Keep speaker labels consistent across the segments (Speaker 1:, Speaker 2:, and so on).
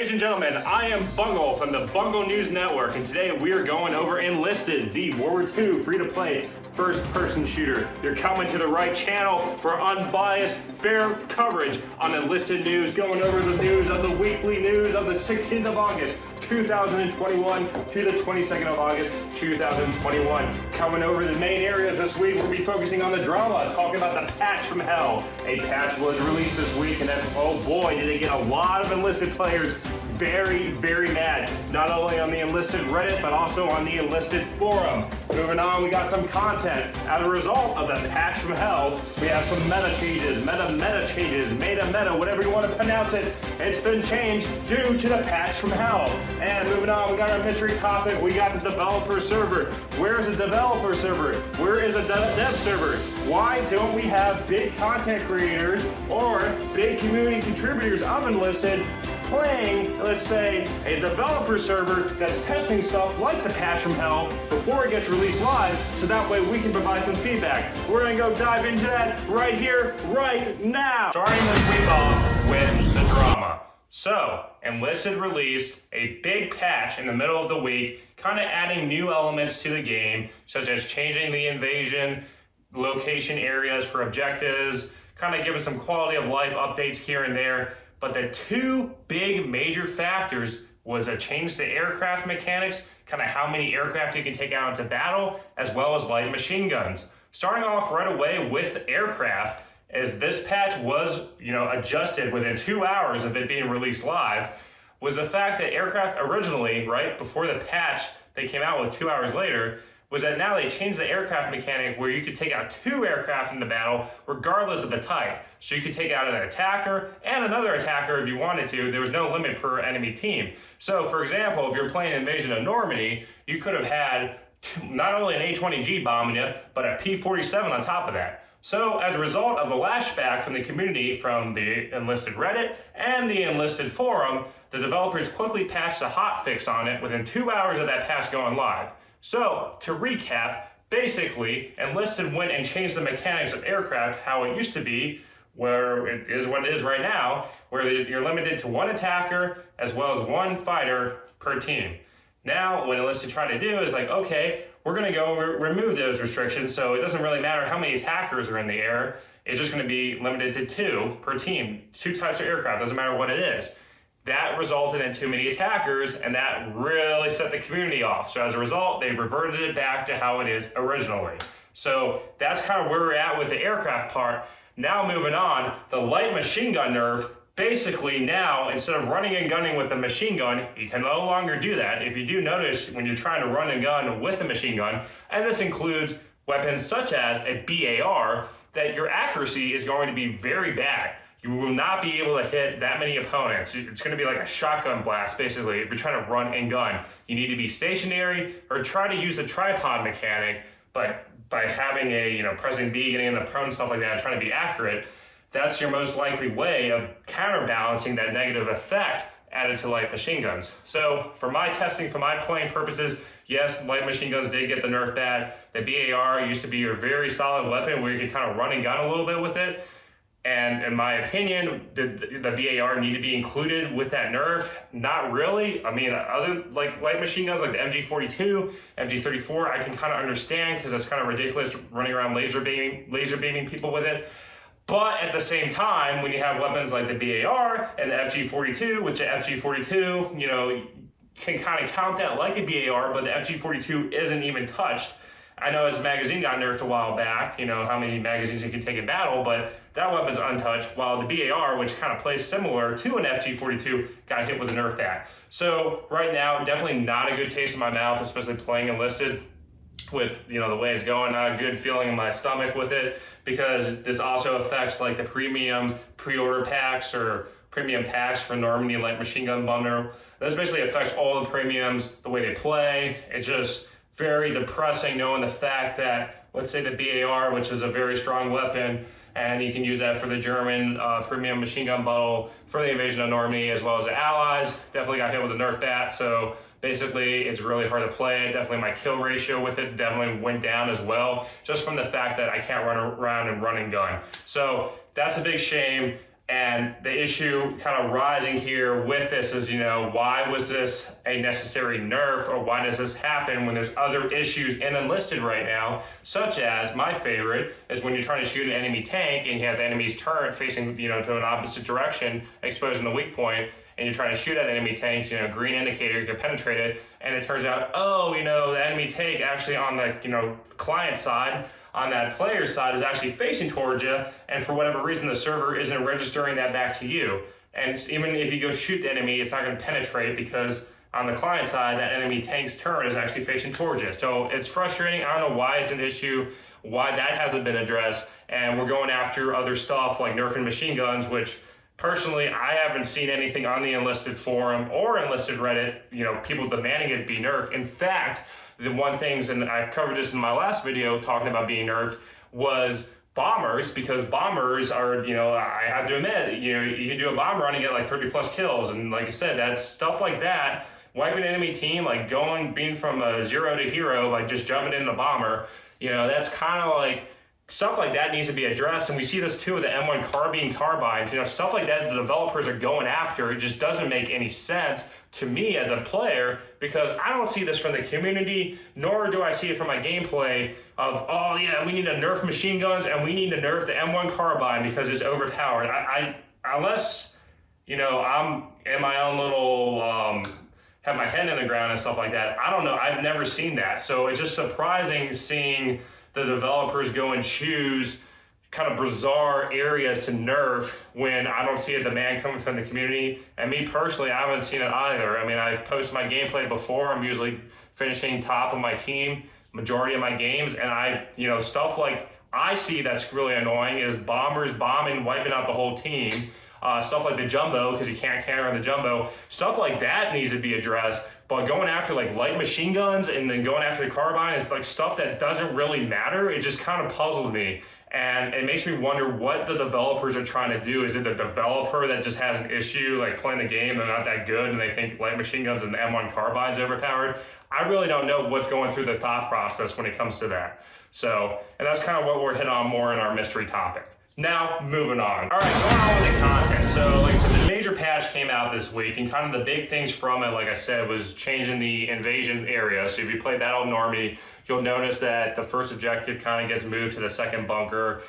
Speaker 1: Ladies and gentlemen, I am Bungle from the Bungle News Network, and today we are going over Enlisted, the World War II free-to-play first-person shooter. You're coming to the right channel for unbiased, fair coverage on Enlisted news, going over the news of the weekly news of the 16th of August, 2021 to the 22nd of August, 2021. Coming over the main areas this week, we'll be focusing on the drama, talking about the patch from hell. A patch was released this week, and then, oh boy, did it get a lot of Enlisted players very, very mad. Not only on the Enlisted Reddit, but also on the Enlisted forum. Moving on, we got some content. As a result of the patch from hell, we have some meta changes, meta changes, meta, whatever you want to pronounce it. It's been changed due to the patch from hell. And moving on, we got our mystery topic. We got the developer server. Where is the developer server? Where is the dev server? Why don't we have big content creators or big community contributors of Enlisted playing, let's say, a developer server that's testing stuff like the patch from hell before it gets released live, so that way we can provide some feedback. We're gonna go dive into that right here, right now. Starting this week off with the drama. So, Enlisted released a big patch in the middle of the week, kind of adding new elements to the game, such as changing the invasion, location areas for objectives, kind of giving some quality of life updates here and there. But the two big major factors was a change to aircraft mechanics, kind of how many aircraft you can take out into battle, as well as light machine guns. Starting off right away with aircraft, as this patch was, adjusted within 2 hours of it being released live, was the fact that aircraft originally, right, before the patch they came out with 2 hours later, was that now they changed the aircraft mechanic where you could take out two aircraft in the battle regardless of the type. So you could take out an attacker and another attacker if you wanted to. There was no limit per enemy team. So for example, if you're playing Invasion of Normandy, you could have had not only an A-20G bombing you, but a P-47 on top of that. So as a result of the lashback from the community from the Enlisted Reddit and the Enlisted forum, the developers quickly patched a hotfix on it within 2 hours of that patch going live. So, to recap, basically, Enlisted went and changed the mechanics of aircraft how it used to be, where it is what it is right now, where you're limited to one attacker as well as one fighter per team. Now, what Enlisted tried to do is like, okay, we're going to go remove those restrictions, so it doesn't really matter how many attackers are in the air. It's just going to be limited to two per team, two types of aircraft, doesn't matter what it is. That resulted in too many attackers, and that really set the community off. So as a result, they reverted it back to how it is originally. So that's kind of where we're at with the aircraft part. Now moving on, the light machine gun nerf, basically now, instead of running and gunning with the machine gun, you can no longer do that. If you do notice when you're trying to run and gun with a machine gun, and this includes weapons such as a BAR, that your accuracy is going to be very bad. You will not be able to hit that many opponents. It's going to be like a shotgun blast, basically, if you're trying to run and gun. You need to be stationary or try to use the tripod mechanic, but by having a, pressing B, getting in the prone, stuff like that, and trying to be accurate, that's your most likely way of counterbalancing that negative effect added to light machine guns. So for my testing, for my playing purposes, yes, light machine guns did get the nerf bad. The BAR used to be your very solid weapon where you could kind of run and gun a little bit with it. And in my opinion, the BAR need to be included with that nerf? Not really. I mean, other like light machine guns like the MG42, MG34, I can kind of understand because it's kind of ridiculous running around laser beaming people with it. But at the same time, when you have weapons like the BAR and the FG42, which the FG42, can kind of count that like a BAR, but the FG42 isn't even touched. I know his magazine got nerfed a while back, how many magazines you can take in battle, but that weapon's untouched, while the BAR, which kind of plays similar to an FG42, got hit with a nerf bat. So right now, definitely not a good taste in my mouth, especially playing Enlisted with, the way it's going, not a good feeling in my stomach with it, because this also affects like the premium pre-order packs or premium packs for Normandy light machine gun bundle. This basically affects all the premiums, the way they play. It's just very depressing knowing the fact that, let's say the BAR, which is a very strong weapon, and you can use that for the German premium machine gun bundle for the Invasion of Normandy as well as the Allies, definitely got hit with a nerf bat. So basically it's really hard to play. Definitely my kill ratio with it definitely went down as well, just from the fact that I can't run around and run and gun. So that's a big shame. And the issue kind of rising here with this is, why was this a necessary nerf, or why does this happen when there's other issues in Enlisted right now, such as my favorite is when you're trying to shoot an enemy tank and you have the enemy's turret facing, to an opposite direction, exposing the weak point, and you're trying to shoot at an enemy tank, green indicator, you can penetrate it, and it turns out, the enemy tank actually on the, client side, on that player side is actually facing towards you, and for whatever reason the server isn't registering that back to you. And even if you go shoot the enemy, it's not going to penetrate because on the client side, that enemy tank's turret is actually facing towards you. So it's frustrating. I don't know why it's an issue, why that hasn't been addressed, and we're going after other stuff like nerfing machine guns, which personally, I haven't seen anything on the Enlisted forum or Enlisted Reddit, people demanding it be nerfed. In fact, the one things, and I've covered this in my last video talking about being nerfed, was bombers, because bombers are, I have to admit, you can do a bomber run and get like 30 plus kills. And like I said, that's stuff like that, wiping an enemy team, like being from a 0 to hero by just jumping in a bomber, that's kind of like, stuff like that needs to be addressed. And we see this too with the M1 carbines, stuff like that the developers are going after. It just doesn't make any sense to me as a player, because I don't see this from the community, nor do I see it from my gameplay of, we need to nerf machine guns and we need to nerf the M1 carbine because it's overpowered. Unless, I'm in my own little, have my head in the ground and stuff like that, I don't know, I've never seen that. So it's just surprising seeing the developers go and choose kind of bizarre areas to nerf when I don't see a demand coming from the community. And me personally, I haven't seen it either. I mean, I've posted my gameplay before. I'm usually finishing top of my team majority of my games, and stuff like I see that's really annoying is bombers bombing, wiping out the whole team. Stuff like the jumbo, because you can't counter the jumbo. Stuff like that needs to be addressed. But going after like light machine guns and then going after the carbine is like stuff that doesn't really matter. It just kind of puzzles me. And it makes me wonder what the developers are trying to do. Is it the developer that just has an issue, like playing the game, they're not that good, and they think light machine guns and the M1 carbine's overpowered? I really don't know what's going through the thought process when it comes to that. So, and that's kind of what we're hitting on more in our mystery topic. Now, moving on. All right, going on with the content. So, like I said, the major patch came out this week, and kind of the big things from it, like I said, was changing the invasion area. So if you played that on Normie, you'll notice that the first objective kind of gets moved to the second bunker.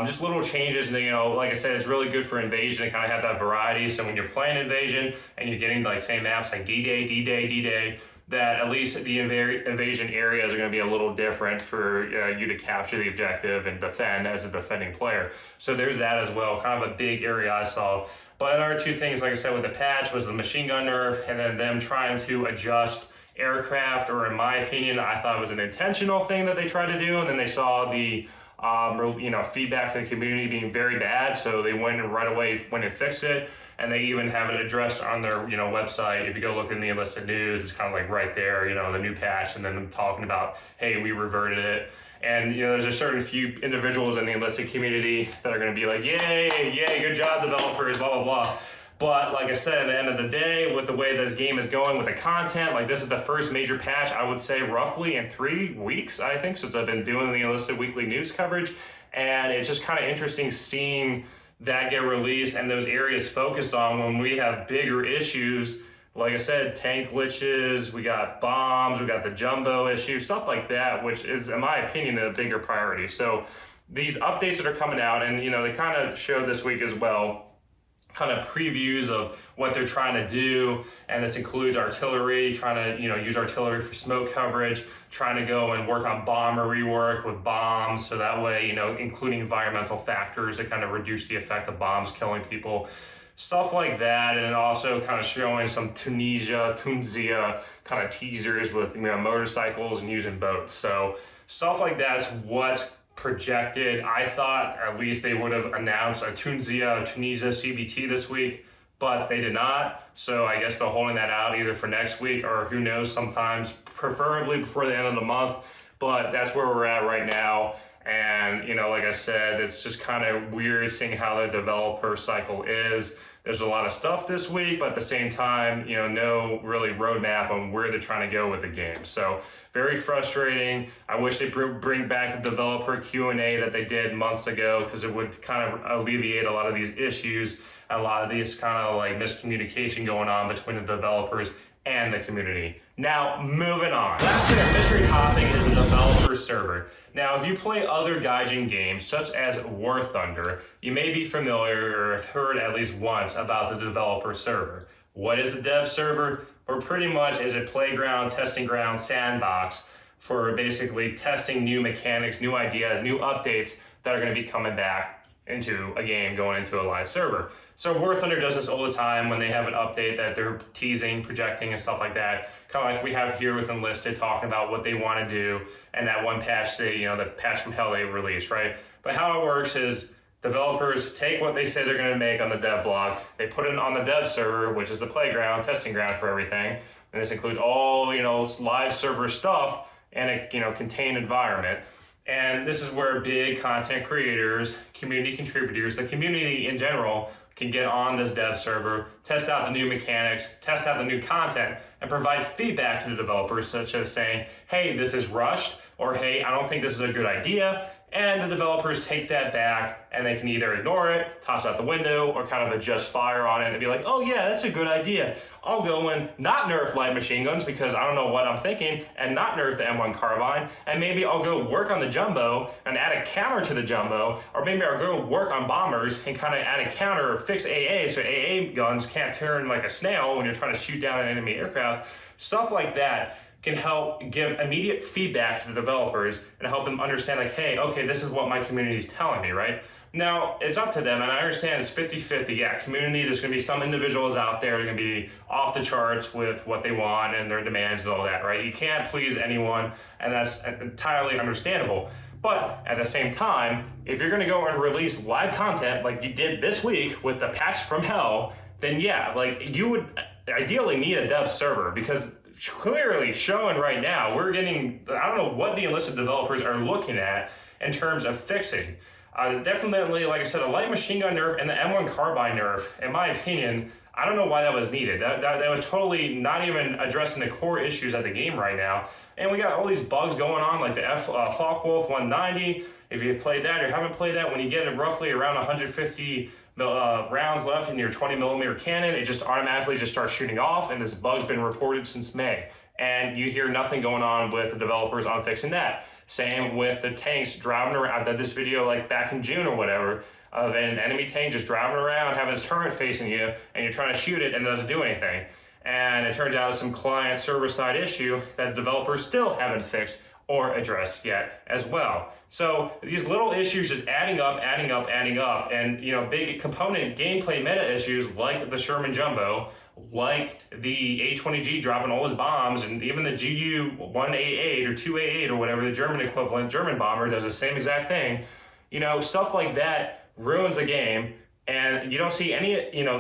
Speaker 1: Just little changes, and like I said, it's really good for invasion to kind of have that variety. So when you're playing invasion and you're getting like say maps like D-Day, D-Day, D-Day, that at least the invasion areas are going to be a little different for you to capture the objective and defend as a defending player. So there's that as well, kind of a big area I saw. But another two things, like I said, with the patch was the machine gun nerf, and then them trying to adjust aircraft, or in my opinion, I thought it was an intentional thing that they tried to do, and then they saw the feedback from the community being very bad, so they went and right away went and fixed it. And they even have it addressed on their website. If you go look in the Enlisted news, it's kind of like right there, the new patch, and then them talking about, hey, we reverted it. And there's a certain few individuals in the Enlisted community that are going to be like, yay, good job, developers, blah, blah, blah. But like I said, at the end of the day, with the way this game is going with the content, like this is the first major patch, I would say roughly in 3 weeks, I think, since I've been doing the Enlisted weekly news coverage. And it's just kind of interesting seeing that get released and those areas focused on when we have bigger issues. Like I said, tank glitches, we got bombs, we got the jumbo issue, stuff like that, which is, in my opinion, a bigger priority. So these updates that are coming out, and they kind of showed this week as well, kind of previews of what they're trying to do, and this includes artillery, trying to use artillery for smoke coverage, trying to go and work on bomber rework with bombs, so that way including environmental factors that kind of reduce the effect of bombs killing people, stuff like that. And then also kind of showing some Tunisia kind of teasers with motorcycles and using boats. So stuff like that's what's projected. I thought at least they would have announced a Tunisia CBT this week, but they did not. So I guess they're holding that out either for next week or who knows, sometimes, preferably before the end of the month. But that's where we're at right now. And like I said, it's just kind of weird seeing how the developer cycle is. There's a lot of stuff this week, but at the same time, no really roadmap on where they're trying to go with the game. So very frustrating. I wish they bring back the developer Q&A that they did months ago, because it would kind of alleviate a lot of these issues. a lot of these kind of like miscommunication going on between the developers and the community. Now, moving on. Last mystery topic is the developer server. Now, if you play other Gaijin games, such as War Thunder, you may be familiar or have heard at least once about the developer server. What is a dev server? Or pretty much is a playground, testing ground, sandbox for basically testing new mechanics, new ideas, new updates that are going to be coming back into a game going into a live server. So War Thunder does this all the time when they have an update that they're teasing, projecting, and stuff like that. Kind of like we have here with Enlisted talking about what they want to do, and that one patch the patch from hell they released, right? But how it works is developers take what they say they're going to make on the dev blog, they put it on the dev server, which is the playground, testing ground for everything. And this includes all, live server stuff and a, contained environment. And this is where big content creators, community contributors, the community in general can get on this dev server, test out the new mechanics, test out the new content, and provide feedback to the developers, such as saying, hey, this is rushed, or hey, I don't think this is a good idea. And the developers take that back and they can either ignore it, toss it out the window, or kind of adjust fire on it and be like, oh yeah, that's a good idea. I'll go and not nerf light machine guns because I don't know what I'm thinking, and not nerf the M1 carbine, and maybe I'll go work on the jumbo and add a counter to the jumbo, or maybe I'll go work on bombers and kind of add a counter or fix AA so AA guns can't turn like a snail when you're trying to shoot down an enemy aircraft. Stuff like that can help give immediate feedback to the developers and help them understand like, hey, okay, this is what my community is telling me, right? Now, it's up to them, and I understand it's 50-50. Yeah, community, there's going to be some individuals out there that are going to be off the charts with what they want and their demands and all that, right? You can't please anyone, and that's entirely understandable. But at the same time, if you're going to go and release live content like you did this week with the patch from hell, then yeah, like you would ideally need a dev server, because clearly showing right now, we're getting, I don't know what the Enlisted developers are looking at in terms of fixing. Definitely, like I said, a light machine gun nerf and the M1 carbine nerf, in my opinion, I don't know why that was needed. That was totally not even addressing the core issues of the game right now. And we got all these bugs going on, like the Focke-Wulf 190. If you've played that or haven't played that, when you get roughly around 150 rounds left in your 20mm cannon, it just automatically just starts shooting off, and this bug's been reported since May. And you hear nothing going on with the developers on fixing that. Same with the tanks driving around. I did this video like back in June or whatever of an enemy tank just driving around, having its turret facing you, and you're trying to shoot it and it doesn't do anything. And it turns out it's some client server side issue that developers still haven't fixed or addressed yet as well. So these little issues just adding up, and big component gameplay meta issues like the Sherman Jumbo, like the A-20G dropping all his bombs, and even the GU-188 or 288 or whatever, the German equivalent German bomber does the same exact thing. Stuff like that ruins the game, and you don't see any,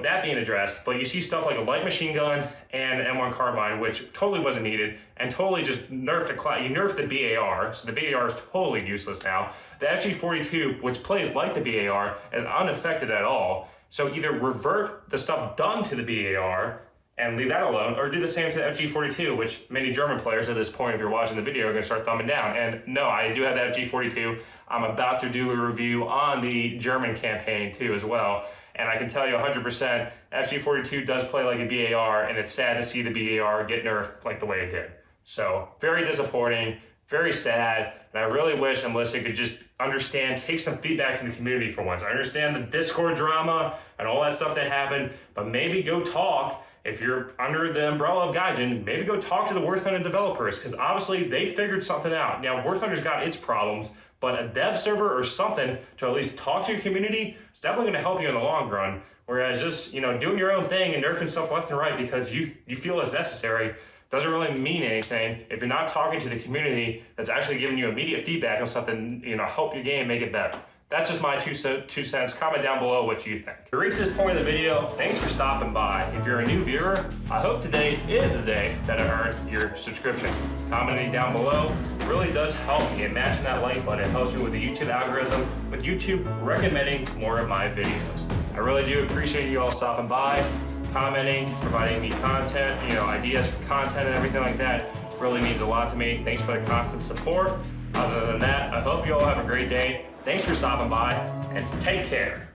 Speaker 1: that being addressed, but you see stuff like a light machine gun and an M1 carbine, which totally wasn't needed, and totally just nerfed you nerfed the BAR, so the BAR is totally useless now. The FG-42, which plays like the BAR, is unaffected at all. So either revert the stuff done to the BAR and leave that alone, or do the same to the FG-42, which many German players at this point, if you're watching the video, are going to start thumbing down. And no, I do have the FG-42. I'm about to do a review on the German campaign too as well. And I can tell you 100%, FG-42 does play like a BAR, and it's sad to see the BAR get nerfed like the way it did. So very disappointing, very sad, and I really wish Enlisted could just understand, take some feedback from the community for once. I understand the Discord drama and all that stuff that happened, but maybe go talk, if you're under the umbrella of Gaijin, maybe go talk to the War Thunder developers, because obviously they figured something out. Now, War Thunder's got its problems, but a dev server or something to at least talk to your community is definitely going to help you in the long run. Whereas just, doing your own thing and nerfing stuff left and right because you feel it's necessary doesn't really mean anything if you're not talking to the community that's actually giving you immediate feedback on something, help your game make it better. That's just my two cents. Comment down below what you think. If you reached this point of the video, thanks for stopping by. If you're a new viewer, I hope today is the day that I earned your subscription. Commenting down below really does help me, and mashing that like button helps me with the YouTube algorithm, with YouTube recommending more of my videos. I really do appreciate you all stopping by, commenting, providing me content, ideas for content and everything like that. Really means a lot to me. Thanks for the constant support. Other than that, I hope you all have a great day. Thanks for stopping by, and take care.